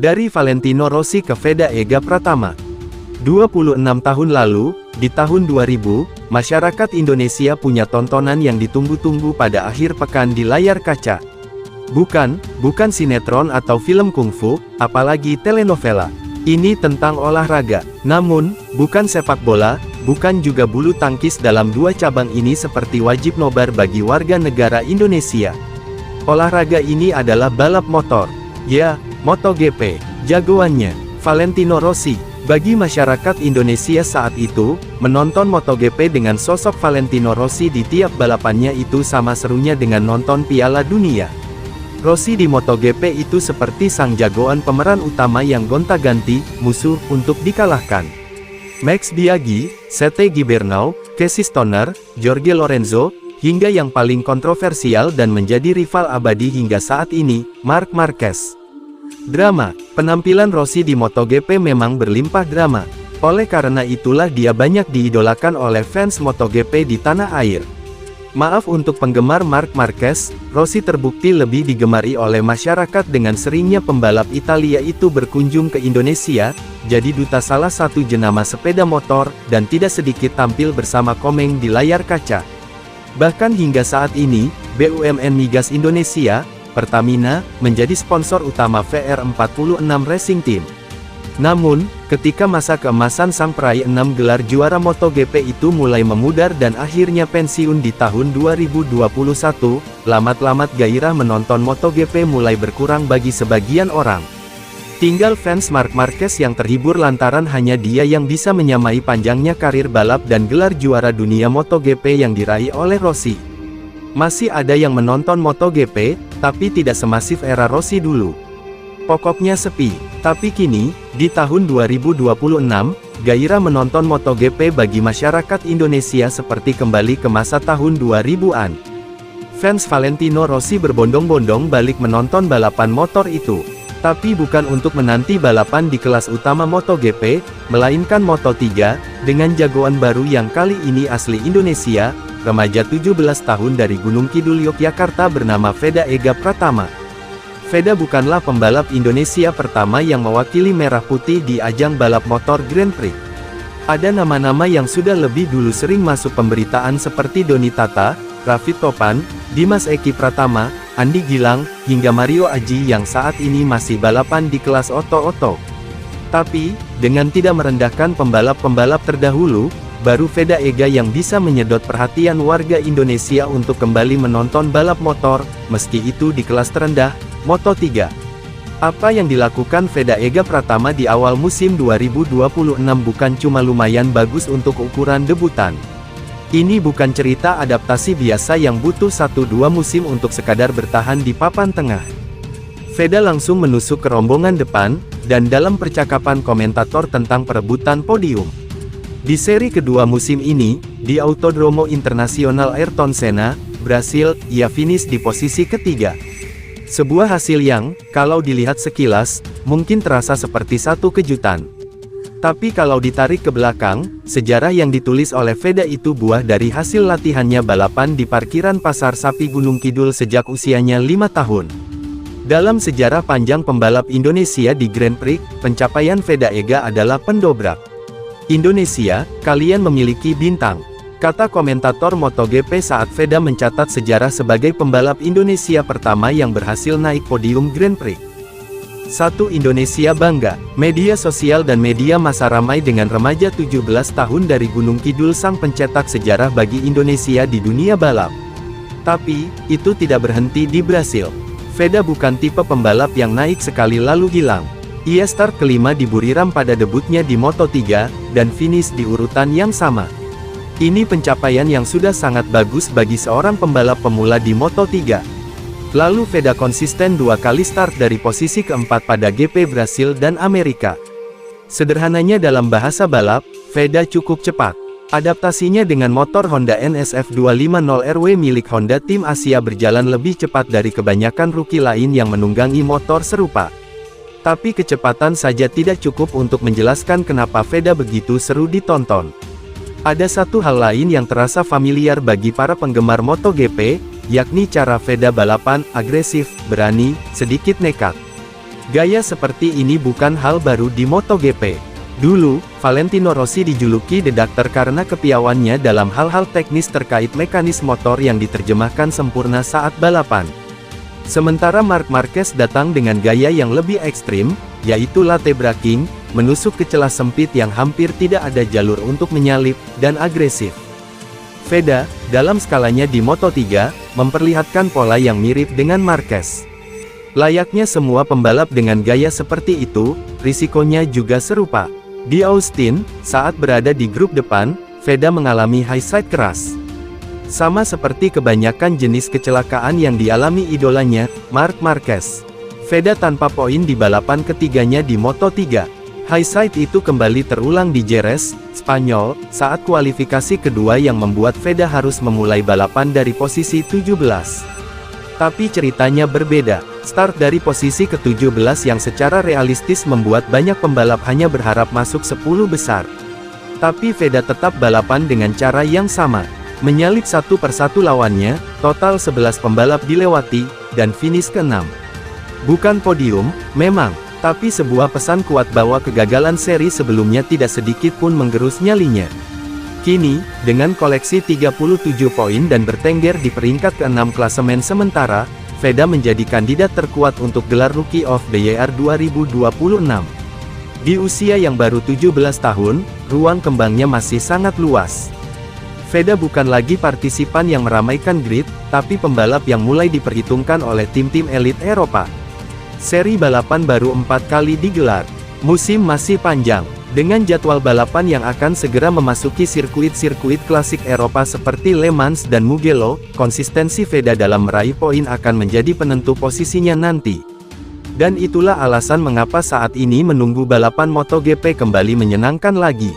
Dari Valentino Rossi ke Veda Ega Pratama. 26 tahun lalu, di tahun 2000, masyarakat Indonesia punya tontonan yang ditunggu-tunggu pada akhir pekan di layar kaca. Bukan sinetron atau film kungfu, apalagi telenovela. Ini tentang olahraga. Namun, bukan sepak bola, bukan juga bulu tangkis. Dalam dua cabang ini seperti wajib nobar bagi warga negara Indonesia. Olahraga ini adalah balap motor. Ya, MotoGP. Jagoannya, Valentino Rossi. Bagi masyarakat Indonesia saat itu, menonton MotoGP dengan sosok Valentino Rossi di tiap balapannya itu sama serunya dengan nonton Piala Dunia. Rossi di MotoGP itu seperti sang jagoan pemeran utama yang gonta-ganti musuh untuk dikalahkan. Max Biaggi, Sete Gibernau, Casey Stoner, Jorge Lorenzo, hingga yang paling kontroversial dan menjadi rival abadi hingga saat ini, Marc Marquez. Drama, penampilan Rossi di MotoGP memang berlimpah drama. Oleh karena itulah dia banyak diidolakan oleh fans MotoGP di tanah air. Maaf untuk penggemar Marc Marquez, Rossi terbukti lebih digemari oleh masyarakat dengan seringnya pembalap Italia itu berkunjung ke Indonesia, jadi duta salah satu jenama sepeda motor, dan tidak sedikit tampil bersama Komeng di layar kaca. Bahkan hingga saat ini, BUMN Migas Indonesia, Pertamina, menjadi sponsor utama VR46 Racing Team. Namun, ketika masa keemasan sang peraih 6 gelar juara MotoGP itu mulai memudar dan akhirnya pensiun di tahun 2021, lamat-lamat gairah menonton MotoGP mulai berkurang bagi sebagian orang. Tinggal fans Marc Marquez yang terhibur lantaran hanya dia yang bisa menyamai panjangnya karir balap dan gelar juara dunia MotoGP yang diraih oleh Rossi. Masih ada yang menonton MotoGP, tapi tidak semasif era Rossi dulu. Pokoknya sepi. Tapi kini, di tahun 2026, gairah menonton MotoGP bagi masyarakat Indonesia seperti kembali ke masa tahun 2000-an. Fans Valentino Rossi berbondong-bondong balik menonton balapan motor itu. Tapi bukan untuk menanti balapan di kelas utama MotoGP, melainkan Moto3, dengan jagoan baru yang kali ini asli Indonesia, remaja 17 tahun dari Gunung Kidul Yogyakarta bernama Veda Ega Pratama. Veda bukanlah pembalap Indonesia pertama yang mewakili merah putih di ajang balap motor Grand Prix. Ada nama-nama yang sudah lebih dulu sering masuk pemberitaan seperti Doni Tata, Raffi Topan, Dimas Eki Pratama, Andi Gilang, hingga Mario Aji yang saat ini masih balapan di kelas oto-oto. Tapi, dengan tidak merendahkan pembalap-pembalap terdahulu, baru Veda Ega yang bisa menyedot perhatian warga Indonesia untuk kembali menonton balap motor, meski itu di kelas terendah, Moto3. Apa yang dilakukan Veda Ega Pratama di awal musim 2026 bukan cuma lumayan bagus untuk ukuran debutan. Ini bukan cerita adaptasi biasa yang butuh 1-2 musim untuk sekadar bertahan di papan tengah. Veda langsung menusuk ke rombongan depan, dan dalam percakapan komentator tentang perebutan podium. Di seri kedua musim ini, di Autodromo Internasional Ayrton Senna, Brasil, ia finish di posisi ketiga. Sebuah hasil yang, kalau dilihat sekilas, mungkin terasa seperti satu kejutan. Tapi kalau ditarik ke belakang, sejarah yang ditulis oleh Veda itu buah dari hasil latihannya balapan di parkiran Pasar Sapi Gunung Kidul sejak usianya 5 tahun. Dalam sejarah panjang pembalap Indonesia di Grand Prix, pencapaian Veda Ega adalah pendobrak. Indonesia, kalian memiliki bintang, kata komentator MotoGP saat Veda mencatat sejarah sebagai pembalap Indonesia pertama yang berhasil naik podium Grand Prix. 1. Indonesia bangga. Media sosial dan media massa ramai dengan remaja 17 tahun dari Gunung Kidul sang pencetak sejarah bagi Indonesia di dunia balap. Tapi, itu tidak berhenti di Brasil. Veda bukan tipe pembalap yang naik sekali lalu hilang. Ia start kelima di Buriram pada debutnya di Moto3, dan finish di urutan yang sama. Ini pencapaian yang sudah sangat bagus bagi seorang pembalap pemula di Moto3. Lalu Veda konsisten 2 kali start dari posisi keempat pada GP Brasil dan Amerika. Sederhananya dalam bahasa balap, Veda cukup cepat. Adaptasinya dengan motor Honda NSF 250RW milik Honda tim Asia berjalan lebih cepat dari kebanyakan rookie lain yang menunggangi motor serupa. Tapi kecepatan saja tidak cukup untuk menjelaskan kenapa Veda begitu seru ditonton. Ada satu hal lain yang terasa familiar bagi para penggemar MotoGP, yakni cara Veda balapan, agresif, berani, sedikit nekat. Gaya seperti ini bukan hal baru di MotoGP. Dulu, Valentino Rossi dijuluki The Doctor karena kepiawaiannya dalam hal-hal teknis terkait mekanis motor yang diterjemahkan sempurna saat balapan. Sementara Marc Marquez datang dengan gaya yang lebih ekstrim, yaitu latte braking, menusuk ke celah sempit yang hampir tidak ada jalur untuk menyalip, dan agresif. VEDA, dalam skalanya di Moto3, memperlihatkan pola yang mirip dengan Marquez. Layaknya semua pembalap dengan gaya seperti itu, risikonya juga serupa. Di Austin, saat berada di grup depan, VEDA mengalami high side keras. Sama seperti kebanyakan jenis kecelakaan yang dialami idolanya, Marc Marquez. VEDA tanpa poin di balapan ketiganya di Moto3. High side itu kembali terulang di Jerez, Spanyol, saat kualifikasi kedua yang membuat VEDA harus memulai balapan dari posisi 17. Tapi ceritanya berbeda. Start dari posisi ke-17 yang secara realistis membuat banyak pembalap hanya berharap masuk 10 besar. Tapi VEDA tetap balapan dengan cara yang sama. Menyalip satu persatu lawannya, total 11 pembalap dilewati, dan finish ke-6. Bukan podium, memang, tapi sebuah pesan kuat bahwa kegagalan seri sebelumnya tidak sedikit pun menggerus nyalinya. Kini, dengan koleksi 37 poin dan bertengger di peringkat ke-6 klasemen sementara, VEDA menjadi kandidat terkuat untuk gelar Rookie of the Year 2026. Di usia yang baru 17 tahun, ruang kembangnya masih sangat luas. VEDA bukan lagi partisipan yang meramaikan grid, tapi pembalap yang mulai diperhitungkan oleh tim-tim elit Eropa. Seri balapan baru 4 kali digelar. Musim masih panjang. Dengan jadwal balapan yang akan segera memasuki sirkuit-sirkuit klasik Eropa seperti Le Mans dan Mugello, konsistensi VEDA dalam meraih poin akan menjadi penentu posisinya nanti. Dan itulah alasan mengapa saat ini menunggu balapan MotoGP kembali menyenangkan lagi.